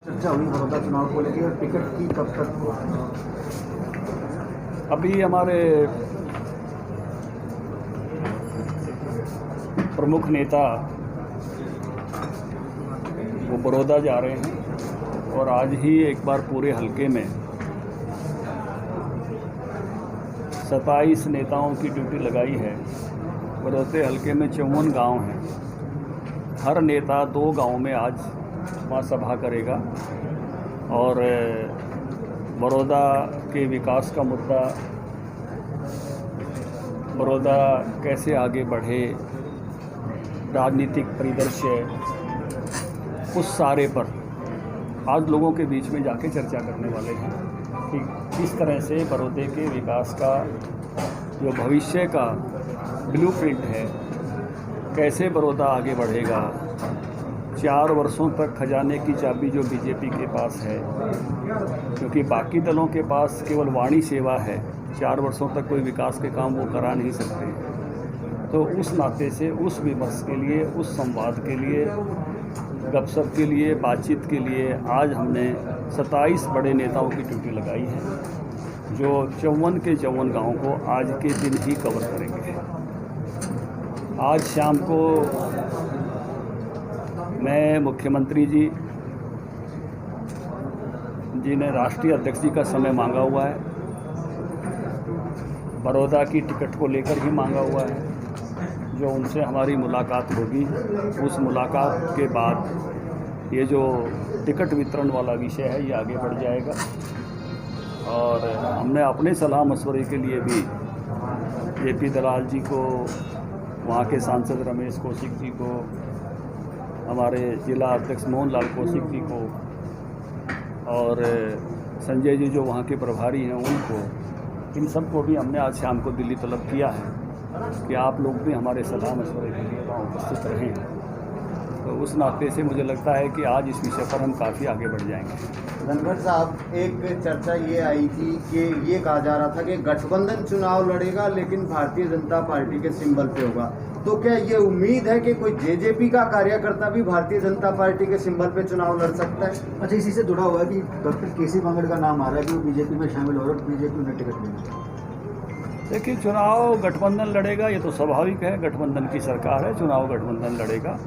चर्चा हुई बड़ौदा चुनाव को लेकर और टिकट की कब तक हो? अभी हमारे प्रमुख नेता वो बड़ौदा जा रहे हैं और आज ही एक बार पूरे हलके में 27 नेताओं की ड्यूटी लगाई है। बड़ौदे हलके में 54 गांव हैं। हर नेता 2 गांव में आज वहाँ सभा करेगा और बड़ौदा के विकास का मुद्दा, बड़ौदा कैसे आगे बढ़े, राजनीतिक परिदृश्य, उस सारे पर आज लोगों के बीच में जाके चर्चा करने वाले हैं कि किस तरह से बड़ौदे के विकास का जो भविष्य का ब्लूप्रिंट है, कैसे बड़ौदा आगे बढ़ेगा। 4 वर्षों तक खजाने की चाबी जो बीजेपी के पास है, क्योंकि बाकी दलों के पास केवल वाणी सेवा है, 4 वर्षों तक कोई विकास के काम वो करा नहीं सकते। तो उस नाते से, उस विमर्श के लिए, उस संवाद के लिए, गपशप के लिए, बातचीत के लिए आज हमने 27 बड़े नेताओं की ड्यूटी लगाई है, जो 54 के 54 गाँव को आज के दिन ही कवर करेंगे। आज शाम को मैं मुख्यमंत्री जी ने राष्ट्रीय अध्यक्ष जी का समय मांगा हुआ है, बड़ौदा की टिकट को लेकर ही मांगा हुआ है। जो उनसे हमारी मुलाकात होगी, उस मुलाकात के बाद ये जो टिकट वितरण वाला विषय है ये आगे बढ़ जाएगा। और हमने अपने सलाह मशवरे के लिए भी जेपी दलाल जी को, वहाँ के सांसद रमेश कौशिक जी को, हमारे जिला अध्यक्ष मोहन लाल कौशिक जी को और संजय जी जो वहाँ के प्रभारी हैं उनको, इन सबको भी हमने आज शाम को दिल्ली तलब किया है कि आप लोग भी हमारे सलाह मशवरे के लिए वहाँ उपस्थित रहें। तो उस नाते से मुझे लगता है कि आज इस विषय पर हम काफ़ी आगे बढ़ जाएंगे। धनखड़ साहब, एक चर्चा ये आई थी कि ये कहा जा रहा था कि गठबंधन चुनाव लड़ेगा लेकिन भारतीय जनता पार्टी के सिंबल पे होगा। तो क्या ये उम्मीद है कि कोई जेजेपी का कार्यकर्ता भी भारतीय जनता पार्टी के सिंबल पे चुनाव लड़ सकता है? अच्छा, इसी से जुड़ा हुआ है कि डॉक्टर केसी बांगड़ का नाम आ रहा है कि वो बीजेपी में शामिल हो रहा है, बीजेपी उन्हें टिकट मिलेगा। देखिए, चुनाव गठबंधन लड़ेगा ये तो स्वाभाविक है, गठबंधन की सरकार है, चुनाव गठबंधन लड़ेगा,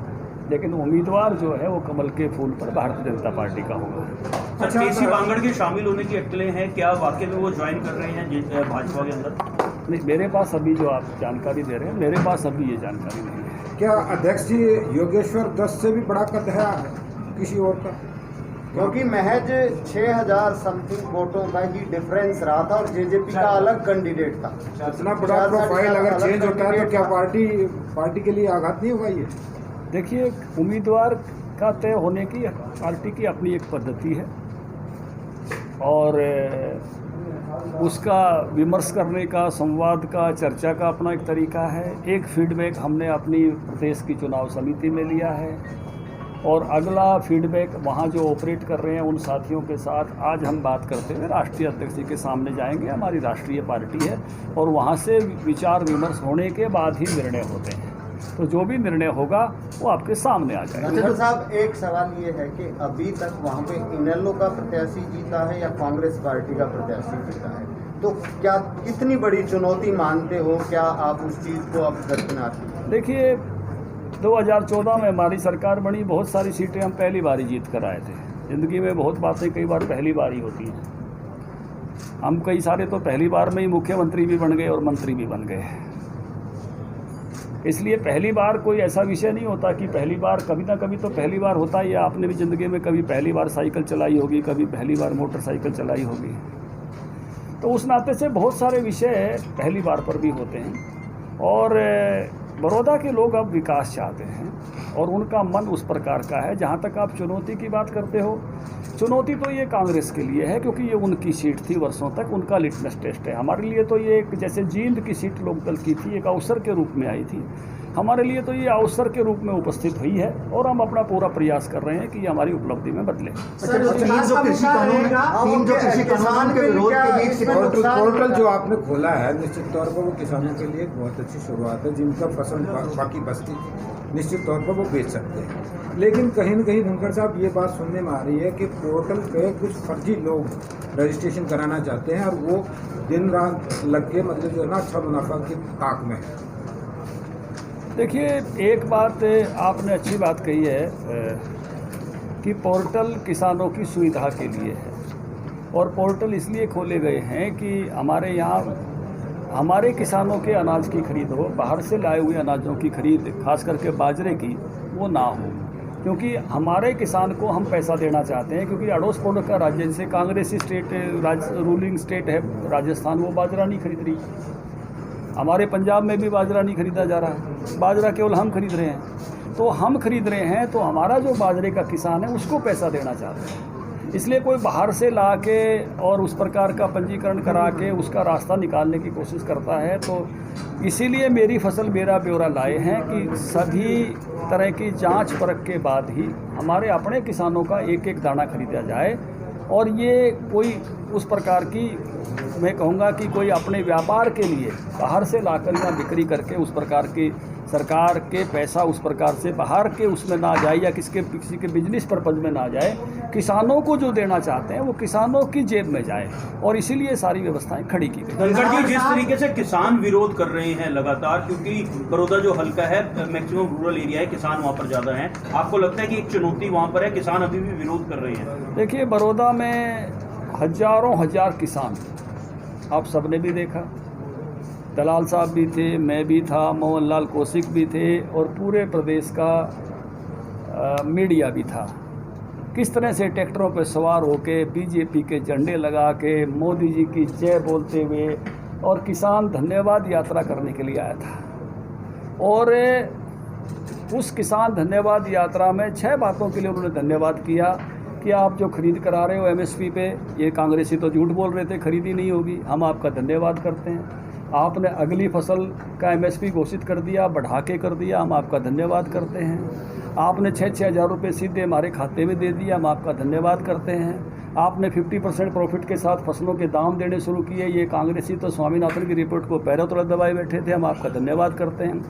लेकिन उम्मीदवार जो है वो कमल के फूल पर भारतीय जनता पार्टी का होगा। अच्छा, केसी बांगड़ के शामिल होने की अटकलें हैं, क्या वाकई में वो ज्वाइन कर रहे हैं भाजपा के अंदर? नहीं, मेरे पास अभी जो आप जानकारी दे रहे हैं, मेरे पास अभी ये जानकारी नहीं है। क्या अध्यक्ष जी योगेश्वर 10 से भी बड़ा कद है किसी और का? क्योंकि महज 6000 समथिंग वोटों का ही डिफरेंस रहा था और जेजेपी का अलग कैंडिडेट था। इतना बड़ा प्रोफाइल अगर चेंज होता है तो क्या पार्टी के लिए आघात नहीं होगा ये? देखिए, उम्मीदवार का तय होने की पार्टी की अपनी एक पद्धति है और उसका विमर्श करने का, संवाद का, चर्चा का अपना एक तरीका है। एक फीडबैक हमने अपनी प्रदेश की चुनाव समिति में लिया है और अगला फीडबैक वहाँ जो ऑपरेट कर रहे हैं उन साथियों के साथ आज हम बात करते हुए राष्ट्रीय अध्यक्ष जी के सामने जाएंगे। हमारी राष्ट्रीय पार्टी है और वहाँ से विचार विमर्श होने के बाद ही निर्णय होते हैं। तो जो भी निर्णय होगा वो आपके सामने आ जाएगा। धनखड़ साहब, एक सवाल ये है कि अभी तक वहाँ पे इनेलो का प्रत्याशी जीता है या कांग्रेस पार्टी का प्रत्याशी जीता है, तो क्या कितनी बड़ी चुनौती मानते हो? क्या आप उस चीज़ को अब दरकिनार कीजिए? देखिए, 2014 में हमारी सरकार बनी, बहुत सारी सीटें हम पहली बार ही जीत कर आए थे। ज़िंदगी में बहुत बातें कई बार पहली बार ही होती हैं। हम कई सारे तो पहली बार में ही मुख्यमंत्री भी बन गए और मंत्री भी बन गए। इसलिए पहली बार कोई ऐसा विषय नहीं होता कि पहली बार, कभी ना कभी तो पहली बार होता ही है। आपने भी ज़िंदगी में कभी पहली बार साइकिल चलाई होगी, कभी पहली बार मोटरसाइकिल चलाई होगी। तो उस नाते से बहुत सारे विषय पहली बार पर भी होते हैं और बड़ौदा के लोग अब विकास चाहते हैं और उनका मन उस प्रकार का है। जहाँ तक आप चुनौती की बात करते हो, चुनौती तो ये कांग्रेस के लिए है क्योंकि ये उनकी सीट थी, वर्षों तक उनका लिटमस टेस्ट है। हमारे लिए तो ये एक जैसे जींद की सीट लोकदल की थी, एक अवसर के रूप में आई थी। हमारे लिए तो ये अवसर के रूप में उपस्थित हुई है और हम अपना पूरा प्रयास कर रहे हैं कि ये हमारी उपलब्धि में बदले। पोर्टल जो आपने खोला है निश्चित तौर पर वो किसानों के लिए एक बहुत अच्छी शुरुआत है, जिनका फसल बाकी बस्ती निश्चित तौर पर वो बेच सकते हैं। लेकिन कहीं न कहीं धनखड़ साहब ये बात सुनने में आ रही है कि पोर्टल पे कुछ फर्जी लोग रजिस्ट्रेशन कराना चाहते हैं और वो दिन रात लग के मतलब जो है ना अच्छा मुनाफा की ताक में है। देखिए, एक बात आपने अच्छी बात कही है कि पोर्टल किसानों की सुविधा के लिए है और पोर्टल इसलिए खोले गए हैं कि हमारे यहाँ हमारे किसानों के अनाज की खरीद हो, बाहर से लाए हुए अनाजों की खरीद खास करके बाजरे की वो ना हो, क्योंकि हमारे किसान को हम पैसा देना चाहते हैं। क्योंकि अड़ोस पड़ोस का राज्य जैसे कांग्रेसी स्टेट रूलिंग स्टेट है राजस्थान, वो बाजरा नहीं खरीद रही। हमारे पंजाब में भी बाजरा नहीं खरीदा जा रहा है, बाजरा केवल हम खरीद रहे हैं। तो हम खरीद रहे हैं तो हमारा जो बाजरे का किसान है उसको पैसा देना चाहते हैं। इसलिए कोई बाहर से ला के और उस प्रकार का पंजीकरण करा के उसका रास्ता निकालने की कोशिश करता है। तो इसीलिए मेरी फसल मेरा ब्यौरा लाए हैं कि सभी तरह की जांच परख के बाद ही हमारे अपने किसानों का एक एक दाना खरीदा जाए। और ये कोई उस प्रकार की, मैं कहूँगा कि कोई अपने व्यापार के लिए बाहर से लाकर या बिक्री करके उस प्रकार की सरकार के पैसा उस प्रकार से बाहर के उसमें ना जाए या किसी के बिजनेस पर्पज़ में ना जाए। किसानों को जो देना चाहते हैं वो किसानों की जेब में जाए और इसीलिए सारी व्यवस्थाएं खड़ी की गई। धनखड़ जी, जिस तरीके से किसान विरोध कर रहे हैं लगातार, क्योंकि बड़ौदा जो हल्का है मैक्सिमम रूरल एरिया है, किसान वहाँ पर ज़्यादा हैं, आपको लगता है कि एक चुनौती वहाँ पर है, किसान अभी भी विरोध कर रहे हैं? देखिए, बड़ौदा में हजारों हजार किसान, आप सबने भी देखा, दलाल साहब भी थे, मैं भी था, मोहन लाल कौशिक भी थे और पूरे प्रदेश का मीडिया भी था। किस तरह से ट्रैक्टरों पर सवार होके बीजेपी के झंडे लगा के मोदी जी की जय बोलते हुए और किसान धन्यवाद यात्रा करने के लिए आया था। और उस किसान धन्यवाद यात्रा में 6 बातों के लिए उन्होंने धन्यवाद किया कि आप जो खरीद करा रहे हो एमएसपी पे, ये कांग्रेसी तो झूठ बोल रहे थे, खरीदी नहीं होगी, हम आपका धन्यवाद करते हैं। आपने अगली फसल का एमएसपी घोषित कर दिया, बढ़ा के कर दिया, हम आपका धन्यवाद करते हैं। आपने 6-6 हज़ार रुपये सीधे हमारे खाते में दे दिया, हम आपका धन्यवाद करते हैं। आपने 50% प्रॉफिट के साथ फसलों के दाम देने शुरू किए, ये कांग्रेसी तो स्वामीनाथन की रिपोर्ट को पैरों तले दबाए बैठे थे, हम आपका धन्यवाद करते हैं।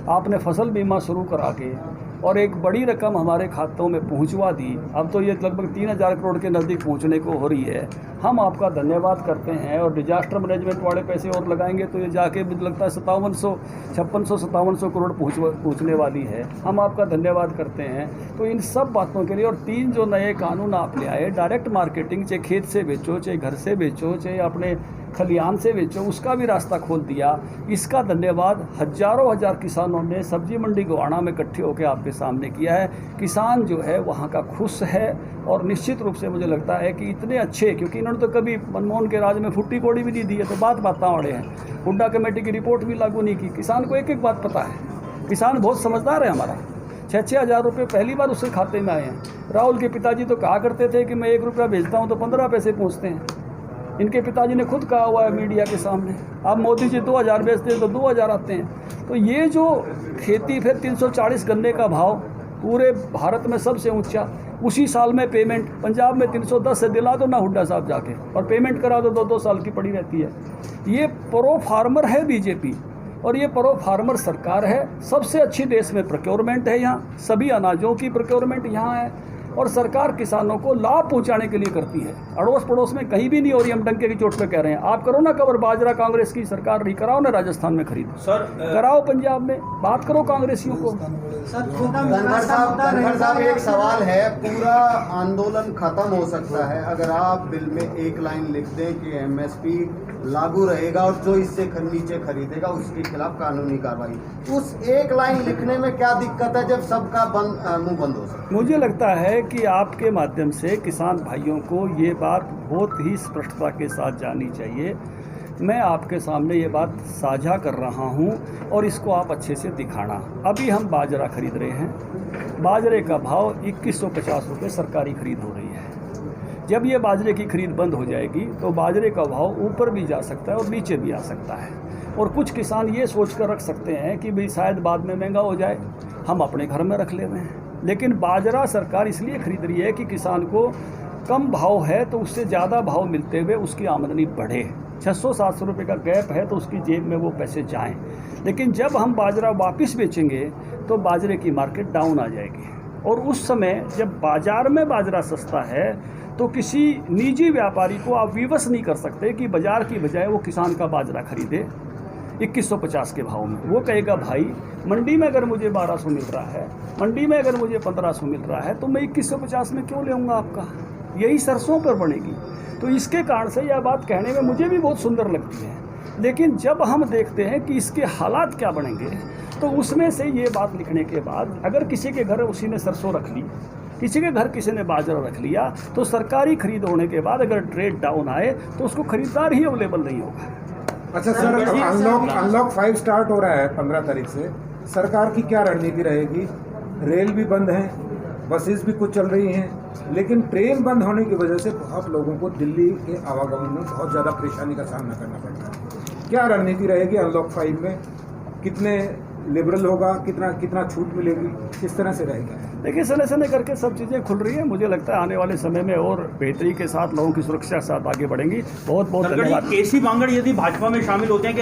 आपने फसल बीमा शुरू करा के और एक बड़ी रकम हमारे खातों में पहुंचवा दी, अब तो ये लगभग 3000 करोड़ के नज़दीक पहुंचने को हो रही है, हम आपका धन्यवाद करते हैं। और डिजास्टर मैनेजमेंट वाले पैसे और लगाएंगे तो ये जाके मुझे लगता है 5700 करोड़ पहुंचने वाली है, हम आपका धन्यवाद करते हैं। तो इन सब बातों के लिए, और 3 जो नए कानून आप ले आए, डायरेक्ट मार्केटिंग, चाहे खेत से बेचो, चाहे घर से बेचो, चाहे अपने खलियान से बेचो, उसका भी रास्ता खोल दिया। इसका धन्यवाद हजारों हजार किसानों ने सब्जी मंडी गोवाना में इकट्ठे होकर आपके सामने किया है। किसान जो है वहाँ का खुश है और निश्चित रूप से मुझे लगता है कि इतने अच्छे, क्योंकि इन्होंने तो कभी मनमोहन के राज में फुट्टी कौड़ी भी नहीं दी है, तो बात वाले हैं। हुड्डा कमेटी की रिपोर्ट भी लागू नहीं की। किसान को एक एक बात पता है, किसान बहुत समझदार है हमारा। 6-6 हज़ार रुपये पहली बार उसके खाते में आए हैं। राहुल के पिताजी तो कहा करते थे कि मैं 1 रुपया भेजता हूँ तो 15 पैसे पहुँचते हैं। इनके पिताजी ने खुद कहा हुआ है मीडिया के सामने। अब मोदी जी 2000 बेचते हैं तो 2000 आते हैं। तो ये जो खेती, फिर 340 गन्ने का भाव पूरे भारत में सबसे ऊंचा, उसी साल में पेमेंट, पंजाब में 310 से दिला दो ना हुड्डा साहब जाके, और पेमेंट करा दो, 2-2 साल की पड़ी रहती है। ये प्रो फार्मर है बीजेपी, और ये प्रो फार्मर सरकार है। सबसे अच्छी देश में प्रोक्योरमेंट है, यहाँ सभी अनाजों की प्रोक्योरमेंट यहाँ है, और सरकार किसानों को लाभ पहुंचाने के लिए करती है। अड़ोस पड़ोस में कहीं भी नहीं हो रही, हम डंके की चोट पे कह रहे हैं। आप करो ना कवर, बाजरा कांग्रेस की सरकार नहीं, कराओ ना राजस्थान में खरीद, सर कराओ पंजाब में, बात करो कांग्रेसियों को। धनखड़ साहब एक सवाल है, पूरा आंदोलन खत्म हो सकता है अगर आप बिल में एक लाइन लिख दें कि एमएसपी लागू रहेगा और जो इससे नीचे खरीदेगा उसके खिलाफ कानूनी कार्रवाई। उस एक लाइन लिखने में क्या दिक्कत है जब सबका मुंह बंद हो सकता है? मुझे लगता है कि आपके माध्यम से किसान भाइयों को ये बात बहुत ही स्पष्टता के साथ जाननी चाहिए। मैं आपके सामने ये बात साझा कर रहा हूँ और इसको आप अच्छे से दिखाना। अभी हम बाजरा खरीद रहे हैं, बाजरे का भाव 2150 रुपये सरकारी खरीद हो रही है। जब ये बाजरे की खरीद बंद हो जाएगी तो बाजरे का भाव ऊपर भी जा सकता है और नीचे भी आ सकता है। और कुछ किसान ये सोच कर रख सकते हैं कि भाई शायद बाद में महंगा हो जाए, हम अपने घर में रख ले रहे हैं। लेकिन बाजरा सरकार इसलिए खरीद रही है कि किसान को कम भाव है तो उससे ज़्यादा भाव मिलते हुए उसकी आमदनी बढ़े। 600-700 रुपये का गैप है तो उसकी जेब में वो पैसे जाएं। लेकिन जब हम बाजरा वापस बेचेंगे तो बाजरे की मार्केट डाउन आ जाएगी, और उस समय जब बाज़ार में बाजरा सस्ता है तो किसी निजी व्यापारी को आप विवश नहीं कर सकते कि बाज़ार की बजाय वो किसान का बाजरा खरीदे 2150 के भाव में। वो कहेगा भाई मंडी में अगर मुझे 1200 मिल रहा है, मंडी में अगर मुझे 1500 मिल रहा है तो मैं 2150 में क्यों लेऊंगा आपका। यही सरसों पर बनेगी। तो इसके कारण से यह बात कहने में मुझे भी बहुत सुंदर लगती है, लेकिन जब हम देखते हैं कि इसके हालात क्या बनेंगे तो उसमें से ये बात लिखने के बाद अगर किसी के घर उसी ने सरसों रख ली, किसी के घर किसी ने बाजरा रख लिया, तो सरकारी खरीद होने के बाद अगर ट्रेड डाउन आए तो उसको खरीदार ही अवेलेबल नहीं होगा। अच्छा सर, अनलॉक 5 स्टार्ट हो रहा है 15 तारीख से, सरकार की क्या रणनीति रहेगी? रेल भी बंद है, बसेस भी कुछ चल रही हैं, लेकिन ट्रेन बंद होने की वजह से बहुत लोगों को दिल्ली के आवागमन में बहुत ज़्यादा परेशानी का सामना करना पड़ता है। क्या रणनीति रहेगी अनलॉक 5 में? कितने लिबरल होगा, कितना छूट मिलेगी, किस तरह से रहेगा? देखिए सने सने करके सब चीज़ें खुल रही हैं। मुझे लगता है आने वाले समय में और बेहतरी के साथ लोगों की सुरक्षा के साथ आगे बढ़ेंगी। बहुत बहुत धन्यवाद। केसी बांगड़ यदि भाजपा में शामिल होते हैं